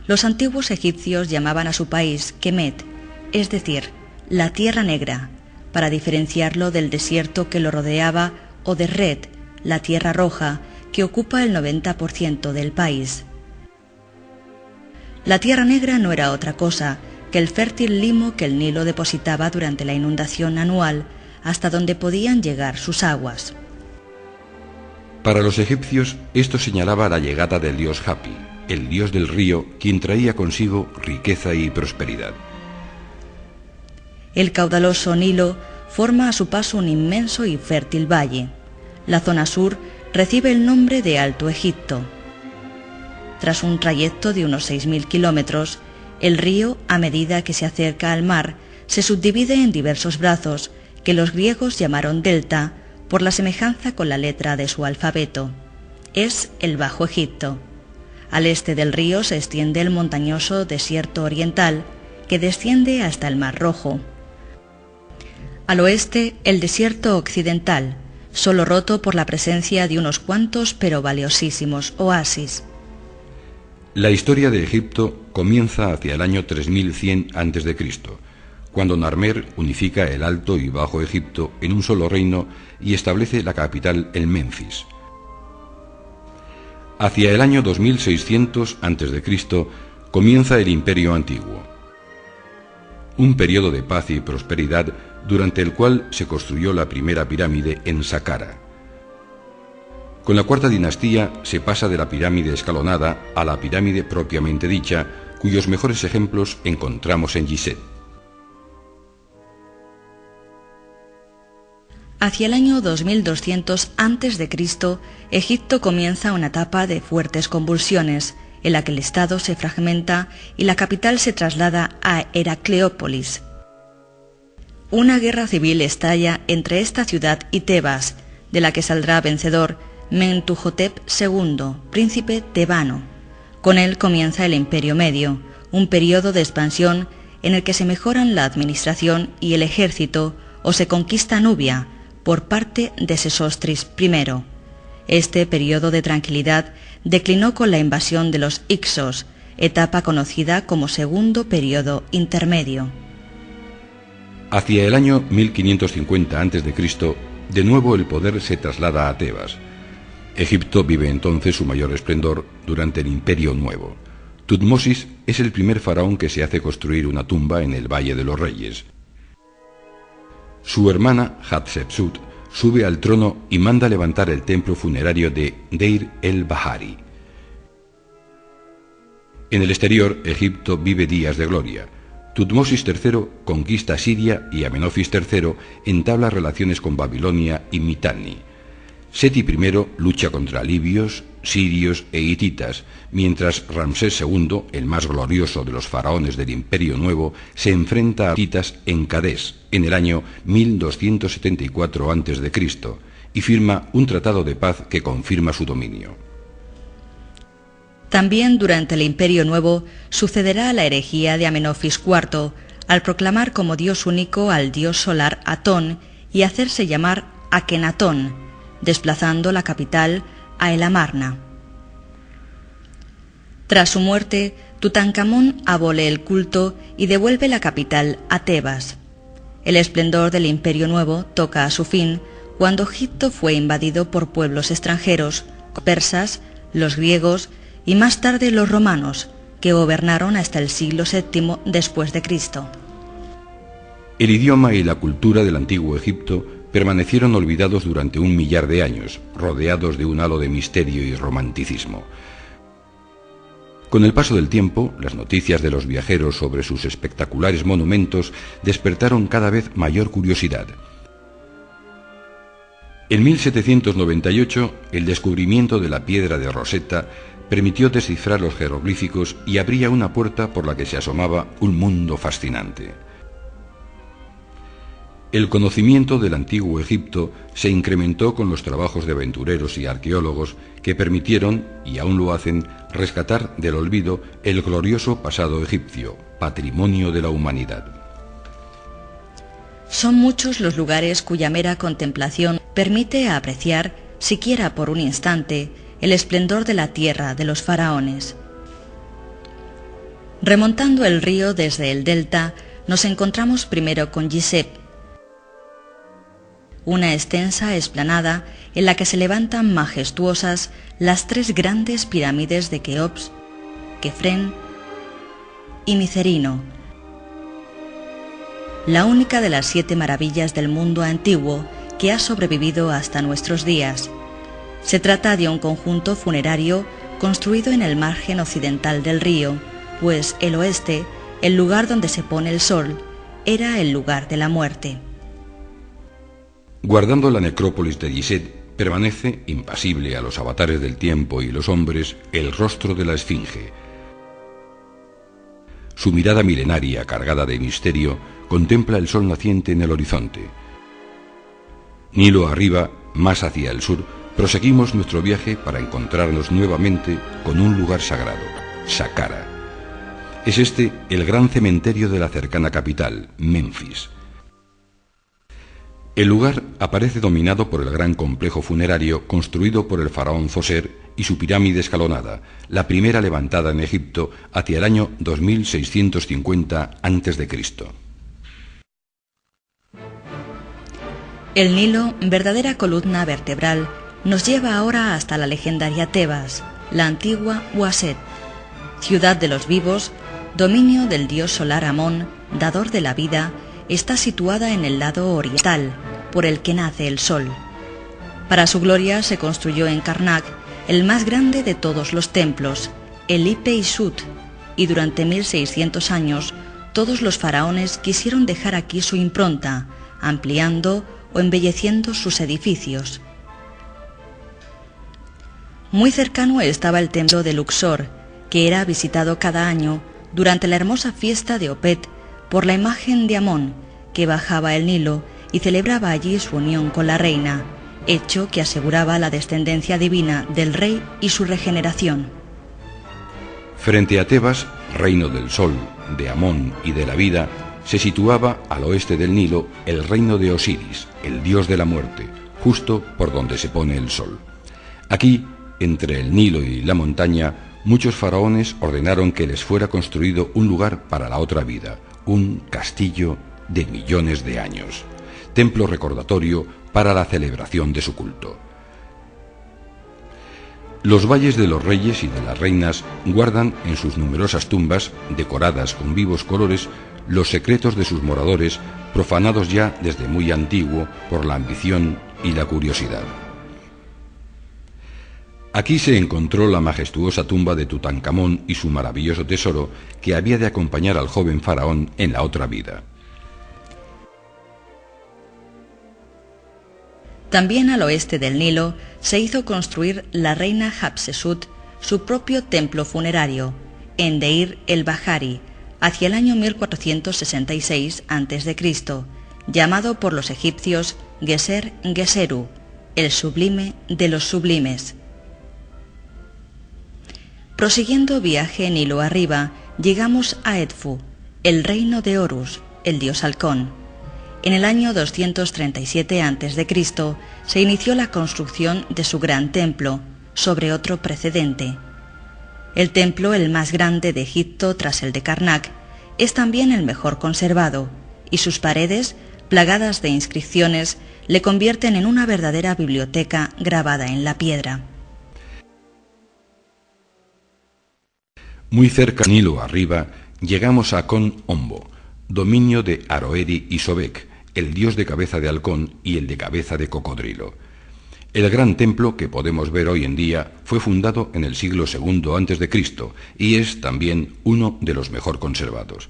Los antiguos egipcios llamaban a su país Kemet, es decir, la Tierra Negra, para diferenciarlo del desierto que lo rodeaba, o de Red, la Tierra Roja, que ocupa el 90% del país. La Tierra Negra no era otra cosa que el fértil limo que el Nilo depositaba durante la inundación anual, hasta donde podían llegar sus aguas. Para los egipcios, esto señalaba la llegada del dios Hapi, el dios del río, quien traía consigo riqueza y prosperidad. El caudaloso Nilo forma a su paso un inmenso y fértil valle. La zona sur recibe el nombre de Alto Egipto. Tras un trayecto de unos 6.000 kilómetros, el río, a medida que se acerca al mar, se subdivide en diversos brazos, que los griegos llamaron delta, por la semejanza con la letra de su alfabeto. Es el Bajo Egipto. Al este del río se extiende el montañoso desierto oriental, que desciende hasta el Mar Rojo. Al oeste, el desierto occidental, solo roto por la presencia de unos cuantos pero valiosísimos oasis. La historia de Egipto comienza hacia el año 3100 a.C., cuando Narmer unifica el Alto y Bajo Egipto en un solo reino y establece la capital en Menfis. Hacia el año 2600 a.C. comienza el Imperio Antiguo, un periodo de paz y prosperidad durante el cual se construyó la primera pirámide en Saqqara. Con la cuarta dinastía se pasa de la pirámide escalonada a la pirámide propiamente dicha, cuyos mejores ejemplos encontramos en Gizeh. Hacia el año 2200 a.C., Egipto comienza una etapa de fuertes convulsiones, en la que el Estado se fragmenta y la capital se traslada a Heracleópolis. Una guerra civil estalla entre esta ciudad y Tebas, de la que saldrá vencedor Mentuhotep II, príncipe tebano. Con él comienza el Imperio Medio, un periodo de expansión en el que se mejoran la administración y el ejército, o se conquista Nubia por parte de Sesostris I. Este periodo de tranquilidad declinó con la invasión de los Hicsos, etapa conocida como Segundo Periodo Intermedio. Hacia el año 1550 a.C., de nuevo el poder se traslada a Tebas. Egipto vive entonces su mayor esplendor durante el Imperio Nuevo. Tutmosis es el primer faraón que se hace construir una tumba en el Valle de los Reyes. Su hermana Hatshepsut sube al trono y manda levantar el templo funerario de Deir el-Bahari. En el exterior, Egipto vive días de gloria. Tutmosis III conquista Siria y Amenofis III entabla relaciones con Babilonia y Mitanni. Seti I lucha contra libios, sirios e hititas, mientras Ramsés II, el más glorioso de los faraones del Imperio Nuevo, se enfrenta a hititas en Cadés en el año 1274 a.C. y firma un tratado de paz que confirma su dominio. También durante el Imperio Nuevo sucederá la herejía de Amenofis IV, al proclamar como dios único al dios solar Atón y hacerse llamar Akenatón, desplazando la capital a El Amarna. Tras su muerte, Tutankamón abole el culto y devuelve la capital a Tebas. El esplendor del Imperio Nuevo toca a su fin cuando Egipto fue invadido por pueblos extranjeros, persas, los griegos y más tarde los romanos, que gobernaron hasta el siglo VII después de Cristo. El idioma y la cultura del antiguo Egipto permanecieron olvidados durante 1 millar de años, rodeados de un halo de misterio y romanticismo. Con el paso del tiempo, las noticias de los viajeros sobre sus espectaculares monumentos despertaron cada vez mayor curiosidad. En 1798, el descubrimiento de la piedra de Rosetta permitió descifrar los jeroglíficos y abría una puerta por la que se asomaba un mundo fascinante. El conocimiento del antiguo Egipto se incrementó con los trabajos de aventureros y arqueólogos que permitieron, y aún lo hacen, rescatar del olvido el glorioso pasado egipcio, patrimonio de la humanidad. Son muchos los lugares cuya mera contemplación permite apreciar, siquiera por un instante, el esplendor de la tierra de los faraones. Remontando el río desde el delta, nos encontramos primero con Gizeh, una extensa explanada en la que se levantan majestuosas las tres grandes pirámides de Keops, Kefren y Micerino, la única de las 7 maravillas del mundo antiguo que ha sobrevivido hasta nuestros días. Se trata de un conjunto funerario construido en el margen occidental del río, pues el oeste, el lugar donde se pone el sol, era el lugar de la muerte. Guardando la necrópolis de Gizeh, permanece, impasible a los avatares del tiempo y los hombres, el rostro de la Esfinge. Su mirada milenaria, cargada de misterio, contempla el sol naciente en el horizonte. Nilo arriba, más hacia el sur, proseguimos nuestro viaje para encontrarnos nuevamente con un lugar sagrado, Saqqara. Es este el gran cementerio de la cercana capital, Menfis. El lugar aparece dominado por el gran complejo funerario construido por el faraón Zoser y su pirámide escalonada, la primera levantada en Egipto hacia el año 2650 a.C. El Nilo, verdadera columna vertebral, nos lleva ahora hasta la legendaria Tebas, la antigua Uaset, ciudad de los vivos, dominio del dios solar Amón, dador de la vida. Está situada en el lado oriental, por el que nace el sol. Para su gloria se construyó en Karnak el más grande de todos los templos, el Ipe-Ishut, y durante 1600 años todos los faraones quisieron dejar aquí su impronta, ampliando o embelleciendo sus edificios. Muy cercano estaba el templo de Luxor, que era visitado cada año durante la hermosa fiesta de Opet por la imagen de Amón, que bajaba el Nilo y celebraba allí su unión con la reina, hecho que aseguraba la descendencia divina del rey y su regeneración. Frente a Tebas, reino del sol, de Amón y de la vida, se situaba al oeste del Nilo el reino de Osiris, el dios de la muerte, justo por donde se pone el sol. Aquí, entre el Nilo y la montaña, muchos faraones ordenaron que les fuera construido un lugar para la otra vida, un castillo de millones de años, templo recordatorio para la celebración de su culto. Los valles de los reyes y de las reinas guardan en sus numerosas tumbas, decoradas con vivos colores, los secretos de sus moradores, profanados ya desde muy antiguo por la ambición y la curiosidad. Aquí se encontró la majestuosa tumba de Tutankamón y su maravilloso tesoro que había de acompañar al joven faraón en la otra vida. También al oeste del Nilo se hizo construir la reina Hatshepsut su propio templo funerario, en Deir el-Bahari, hacia el año 1466 a.C., llamado por los egipcios Geser-Geseru, el sublime de los sublimes. Prosiguiendo viaje Nilo arriba, llegamos a Edfu, el reino de Horus, el dios halcón. En el año 237 a.C. se inició la construcción de su gran templo, sobre otro precedente. El templo, el más grande de Egipto tras el de Karnak, es también el mejor conservado, y sus paredes, plagadas de inscripciones, le convierten en una verdadera biblioteca grabada en la piedra. Muy cerca, Nilo arriba, llegamos a Kon Ombo, dominio de Aroeri y Sobek, el dios de cabeza de halcón y el de cabeza de cocodrilo. El gran templo que podemos ver hoy en día fue fundado en el siglo II a.C. y es también uno de los mejor conservados.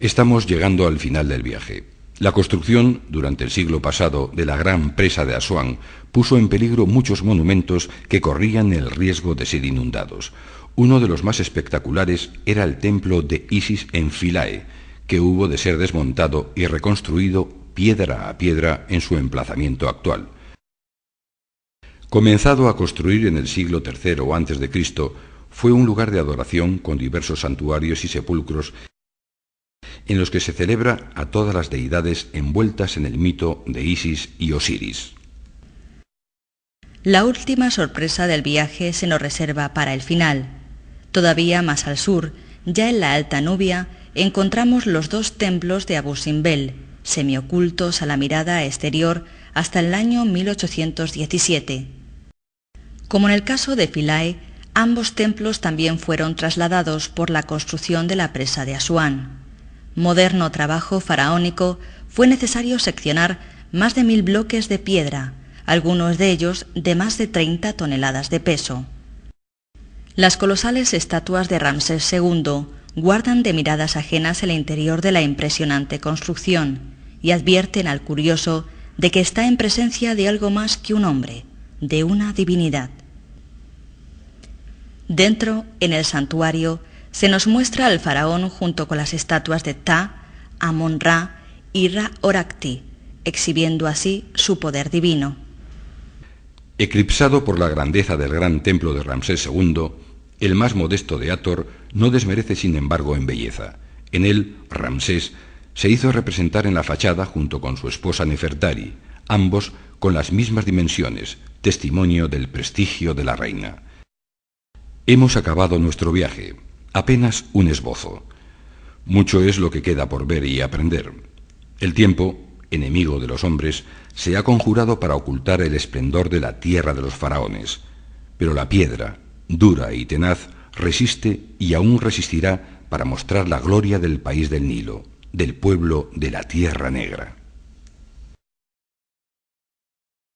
Estamos llegando al final del viaje. La construcción, durante el siglo pasado, de la gran presa de Asuán puso en peligro muchos monumentos que corrían el riesgo de ser inundados. Uno de los más espectaculares era el templo de Isis en Philae, que hubo de ser desmontado y reconstruido piedra a piedra en su emplazamiento actual. Comenzado a construir en el siglo III a.C., fue un lugar de adoración con diversos santuarios y sepulcros en los que se celebra a todas las deidades envueltas en el mito de Isis y Osiris. La última sorpresa del viaje se nos reserva para el final. Todavía más al sur, ya en la Alta Nubia encontramos los dos templos de Abu Simbel, semiocultos a la mirada exterior hasta el año 1817. Como en el caso de Philae, ambos templos también fueron trasladados por la construcción de la presa de Asuán. Moderno trabajo faraónico, fue necesario seccionar más de 1000 bloques de piedra, algunos de ellos de más de 30 toneladas de peso. Las colosales estatuas de Ramsés II guardan de miradas ajenas el interior de la impresionante construcción y advierten al curioso de que está en presencia de algo más que un hombre, de una divinidad. Dentro, en el santuario, se nos muestra al faraón junto con las estatuas de Ptah, Amón-Ra y Ra-Horakhti, exhibiendo así su poder divino. Eclipsado por la grandeza del gran templo de Ramsés II, el más modesto de Hathor no desmerece sin embargo en belleza. En él, Ramsés se hizo representar en la fachada junto con su esposa Nefertari, ambos con las mismas dimensiones, testimonio del prestigio de la reina. Hemos acabado nuestro viaje, apenas un esbozo. Mucho es lo que queda por ver y aprender. El tiempo, enemigo de los hombres, se ha conjurado para ocultar el esplendor de la tierra de los faraones, pero la piedra, dura y tenaz, resiste y aún resistirá para mostrar la gloria del país del Nilo, del pueblo de la Tierra Negra.